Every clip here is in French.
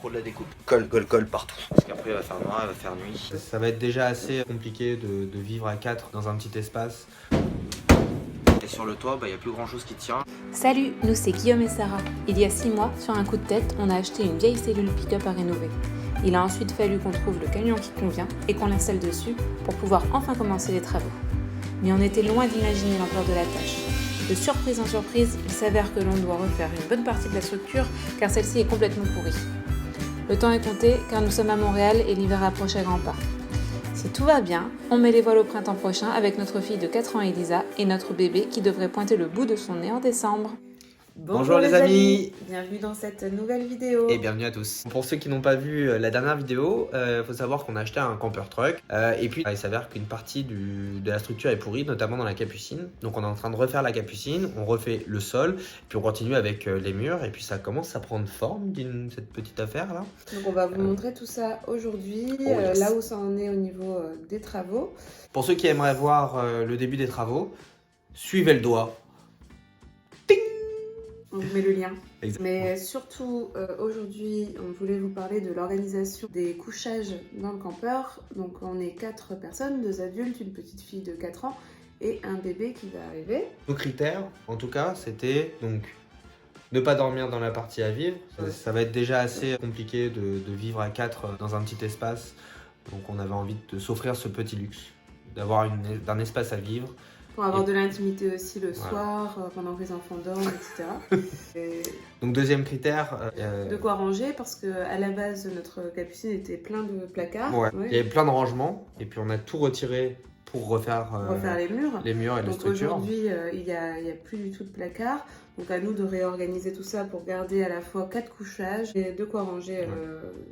trop de la découpe. Colle partout. Parce qu'après il va faire noir, il va faire nuit. Ça va être déjà assez compliqué de vivre à 4 dans un petit espace. Et sur le toit, il n'y a plus grand chose qui tient. Salut, nous c'est Guillaume et Sarah. Il y a 6 mois, sur un coup de tête, on a acheté une vieille cellule pick-up à rénover. Il a ensuite fallu qu'on trouve le camion qui convient et qu'on l'installe dessus pour pouvoir enfin commencer les travaux. Mais on était loin d'imaginer l'ampleur de la tâche. De surprise en surprise, il s'avère que l'on doit refaire une bonne partie de la structure car celle-ci est complètement pourrie. Le temps est compté car nous sommes à Montréal et l'hiver approche à grands pas. Si tout va bien, on met les voiles au printemps prochain avec notre fille de 4 ans Elisa et notre bébé qui devrait pointer le bout de son nez en décembre. Bonjour les amis. Bienvenue dans cette nouvelle vidéo. Et bienvenue à tous. Pour ceux qui n'ont pas vu la dernière vidéo, faut savoir qu'on a acheté un camper truck et puis il s'avère qu'une partie de la structure est pourrie, notamment dans la capucine. Donc on est en train de refaire la capucine, on refait le sol, puis on continue avec les murs et puis ça commence à prendre forme cette petite affaire là. Donc on va vous montrer tout ça aujourd'hui, yes. là où ça en est au niveau des travaux. Pour ceux qui aimeraient voir le début des travaux, suivez le doigt. On vous met le lien. Exactement. Mais surtout, aujourd'hui, on voulait vous parler de l'organisation des couchages dans le camper. Donc on est 4 personnes, 2 adultes, une petite fille de 4 ans et un bébé qui va arriver. Nos critères, en tout cas, c'était donc ne pas dormir dans la partie à vivre. Ça va être déjà assez compliqué de vivre à 4 dans un petit espace. Donc on avait envie de s'offrir ce petit luxe, d'avoir un espace à vivre. Pour avoir de l'intimité aussi le soir, pendant que les enfants dorment, etc. Et donc deuxième critère... de quoi ranger, parce qu'à la base, notre capucine était plein de placards. Ouais. Il y avait plein de rangements, et puis on a tout retiré pour refaire les murs et la Donc structure. aujourd'hui, il n'y a plus du tout de placards. Donc à nous de réorganiser tout ça pour garder à la fois 4 couchages et de quoi ranger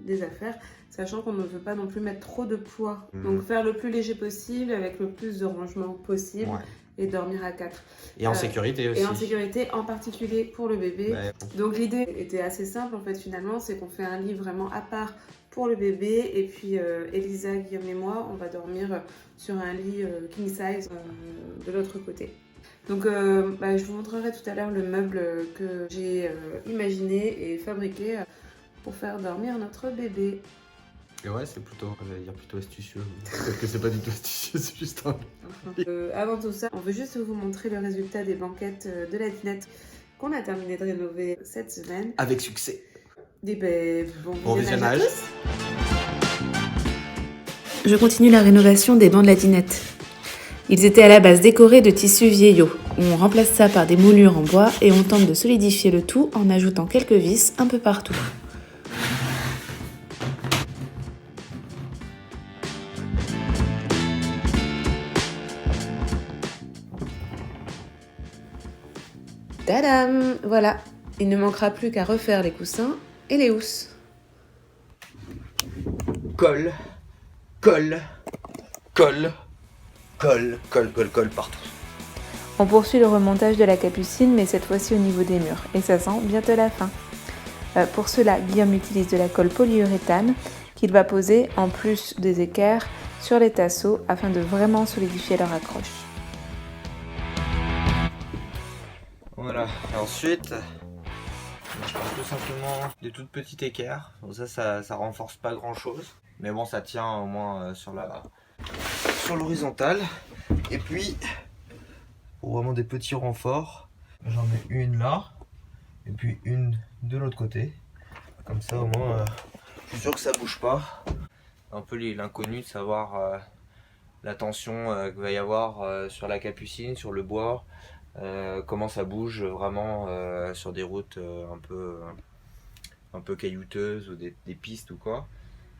des affaires, sachant qu'on ne veut pas non plus mettre trop de poids. Donc faire le plus léger possible avec le plus de rangement possible et dormir à 4. Et en sécurité aussi. Et en sécurité, en particulier pour le bébé. Ouais. Donc l'idée était assez simple en fait finalement, c'est qu'on fait un lit vraiment à part pour le bébé et puis Elisa, Guillaume et moi, on va dormir sur un lit king size de l'autre côté. Donc je vous montrerai tout à l'heure le meuble que j'ai imaginé et fabriqué pour faire dormir notre bébé. Et ouais, c'est plutôt, j'allais dire plutôt astucieux. Peut-être que c'est pas du tout astucieux, c'est juste un... Avant tout ça, on veut juste vous montrer le résultat des banquettes de la dinette qu'on a terminé de rénover cette semaine. Avec succès. Bon visionnage à tous. Je continue la rénovation des bancs de la dinette. Ils étaient à la base décorés de tissus vieillots. On remplace ça par des moulures en bois et on tente de solidifier le tout en ajoutant quelques vis un peu partout. Tadam! Voilà, il ne manquera plus qu'à refaire les coussins et les housses. Colle partout. On poursuit le remontage de la capucine, mais cette fois-ci au niveau des murs, et ça sent bientôt la fin. Pour cela, Guillaume utilise de la colle polyuréthane qu'il va poser en plus des équerres sur les tasseaux afin de vraiment solidifier leur accroche. Voilà, et ensuite, je prends tout simplement des toutes petites équerres. Bon, ça renforce pas grand chose, mais bon, ça tient au moins sur l'horizontale. Et puis, pour vraiment des petits renforts, j'en mets une là, et puis une de l'autre côté. Comme ça, au moins, je suis sûr que ça bouge pas. Un peu l'inconnu de savoir la tension qu'il va y avoir sur la capucine, sur le bois. Comment ça bouge vraiment sur des routes un peu caillouteuses ou des pistes ou quoi.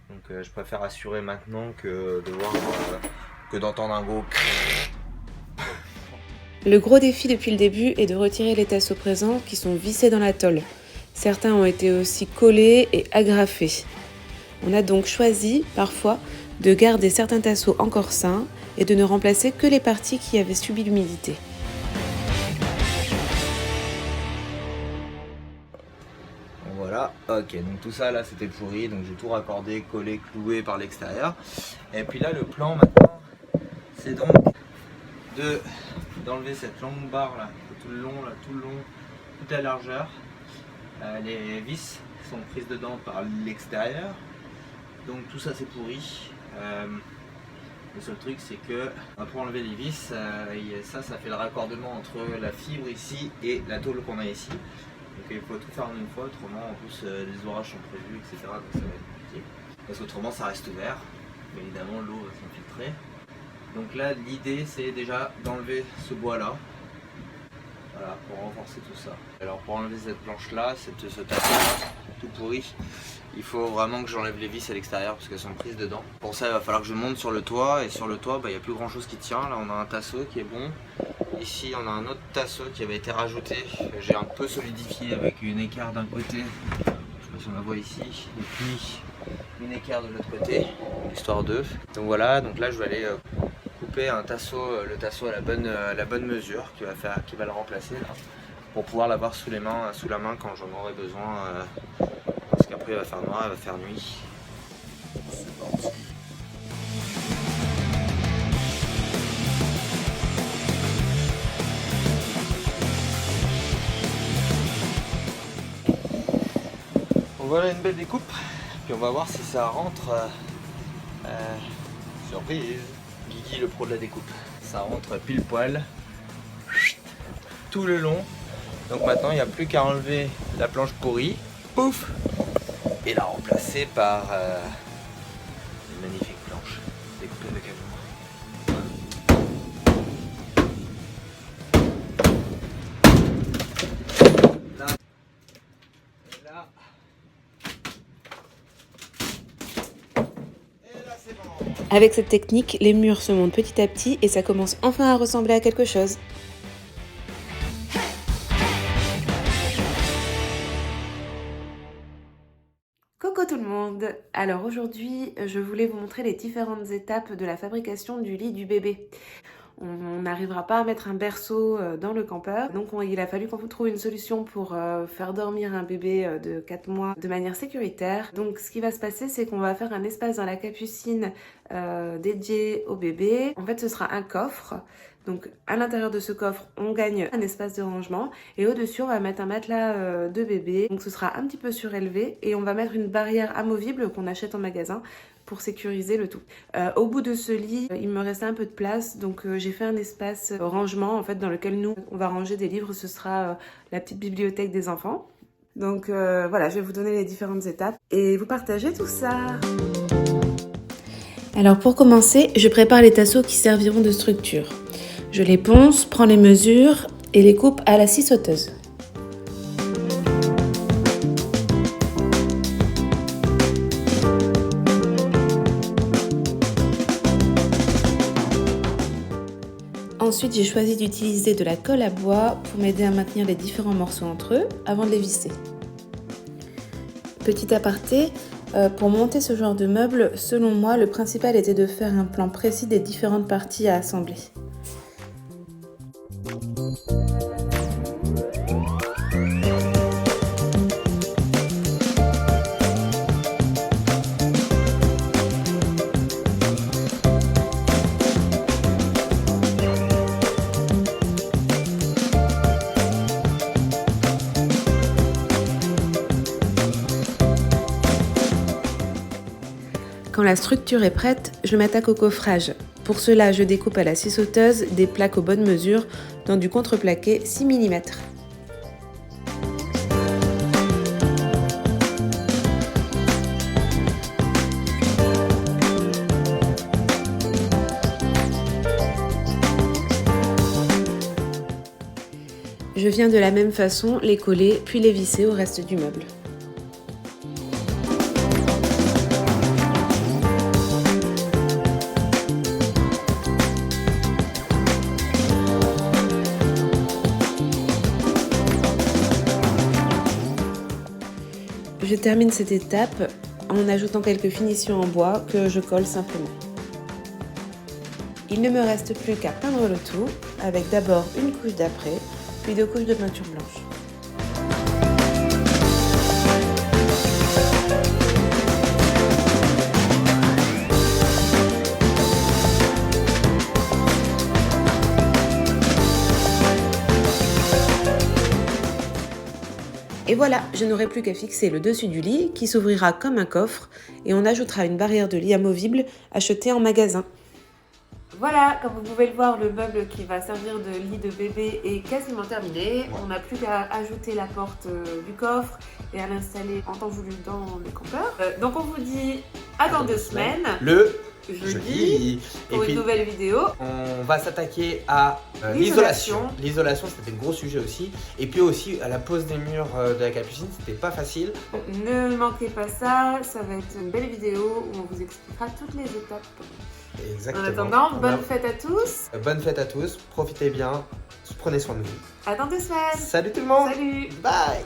Donc je préfère assurer maintenant que de voir que d'entendre un gros. Le gros défi depuis le début est de retirer les tasseaux présents qui sont vissés dans la tôle. Certains ont été aussi collés et agrafés. On a donc choisi parfois de garder certains tasseaux encore sains et de ne remplacer que les parties qui avaient subi l'humidité. Voilà, ok, donc tout ça là c'était pourri, donc j'ai tout raccordé, collé, cloué par l'extérieur. Et puis là le plan maintenant, c'est donc d'enlever cette longue barre là, tout le long, toute la largeur, les vis, sont prises dedans par l'extérieur. Donc tout ça c'est pourri. Le seul truc c'est que pour enlever les vis, ça fait le raccordement entre la fibre ici et la tôle qu'on a ici. Donc il faut tout faire en une fois, autrement en plus les orages sont prévus, etc. Donc ça va être compliqué. Parce qu'autrement ça reste ouvert, mais évidemment l'eau va s'infiltrer. Donc là l'idée c'est déjà d'enlever ce bois là. Voilà, pour renforcer tout ça. Alors pour enlever cette planche là, ce tasseau tout pourri, il faut vraiment que j'enlève les vis à l'extérieur parce qu'elles sont prises dedans. Pour ça il va falloir que je monte sur le toit, et sur le toit il n'y a plus grand chose qui tient. Là on a un tasseau qui est bon. Ici on a un autre tasseau qui avait été rajouté, j'ai un peu solidifié avec une équerre d'un côté, je sais pas si on la voit ici, et puis une équerre de l'autre côté, histoire d'eux. Donc voilà, donc là je vais aller couper un tasseau, le tasseau à la bonne mesure qui va le remplacer là, pour pouvoir l'avoir sous la main quand j'en aurai besoin, parce qu'après il va faire noir, il va faire nuit. C'est parti. Voilà une belle découpe, puis on va voir si ça rentre. Surprise, Guigui le pro de la découpe. Ça rentre pile poil tout le long. Donc maintenant il n'y a plus qu'à enlever la planche pourrie, pouf, et la remplacer par une magnifique planche découpée de camion. Là. Et là. Avec cette technique, les murs se montent petit à petit et ça commence enfin à ressembler à quelque chose. Coucou tout le monde! Alors aujourd'hui, je voulais vous montrer les différentes étapes de la fabrication du lit du bébé. On n'arrivera pas à mettre un berceau dans le campeur, donc il a fallu qu'on trouve une solution pour faire dormir un bébé de 4 mois de manière sécuritaire. Donc ce qui va se passer, c'est qu'on va faire un espace dans la capucine dédié au bébé. En fait, ce sera un coffre. Donc à l'intérieur de ce coffre, on gagne un espace de rangement et au-dessus, on va mettre un matelas de bébé. Donc ce sera un petit peu surélevé et on va mettre une barrière amovible qu'on achète en magasin pour sécuriser le tout. Au bout de ce lit, il me restait un peu de place, donc j'ai fait un espace rangement en fait dans lequel nous, on va ranger des livres. Ce sera la petite bibliothèque des enfants. Donc voilà, je vais vous donner les différentes étapes et vous partager tout ça. Alors pour commencer, je prépare les tasseaux qui serviront de structure. Je les ponce, prends les mesures et les coupe à la scie sauteuse. Ensuite, j'ai choisi d'utiliser de la colle à bois pour m'aider à maintenir les différents morceaux entre eux avant de les visser. Petit aparté, pour monter ce genre de meuble, selon moi, le principal était de faire un plan précis des différentes parties à assembler. Quand la structure est prête, je m'attaque au coffrage. Pour cela, je découpe à la scie sauteuse des plaques aux bonnes mesures dans du contreplaqué 6 mm. Je viens de la même façon les coller puis les visser au reste du meuble. Je termine cette étape en ajoutant quelques finitions en bois que je colle simplement. Il ne me reste plus qu'à peindre le tout avec d'abord une couche d'après, puis 2 couches de peinture blanche. Et voilà, je n'aurai plus qu'à fixer le dessus du lit qui s'ouvrira comme un coffre et on ajoutera une barrière de lit amovible achetée en magasin. Voilà, comme vous pouvez le voir, le meuble qui va servir de lit de bébé est quasiment terminé. On n'a plus qu'à ajouter la porte du coffre et à l'installer en temps voulu dans le campeur. Donc on vous dit à dans 2 semaines, Le jeudi, pour une nouvelle vidéo. On va s'attaquer à l'isolation. L'isolation, c'était le gros sujet aussi. Et puis aussi à la pose des murs de la capucine, c'était pas facile. Ne manquez pas ça, ça va être une belle vidéo où on vous expliquera toutes les étapes. Exactement. En attendant, bonne fête à tous. Bonne fête à tous, profitez bien, prenez soin de vous. À dans 2 semaines. Salut tout le monde. Salut. Bye.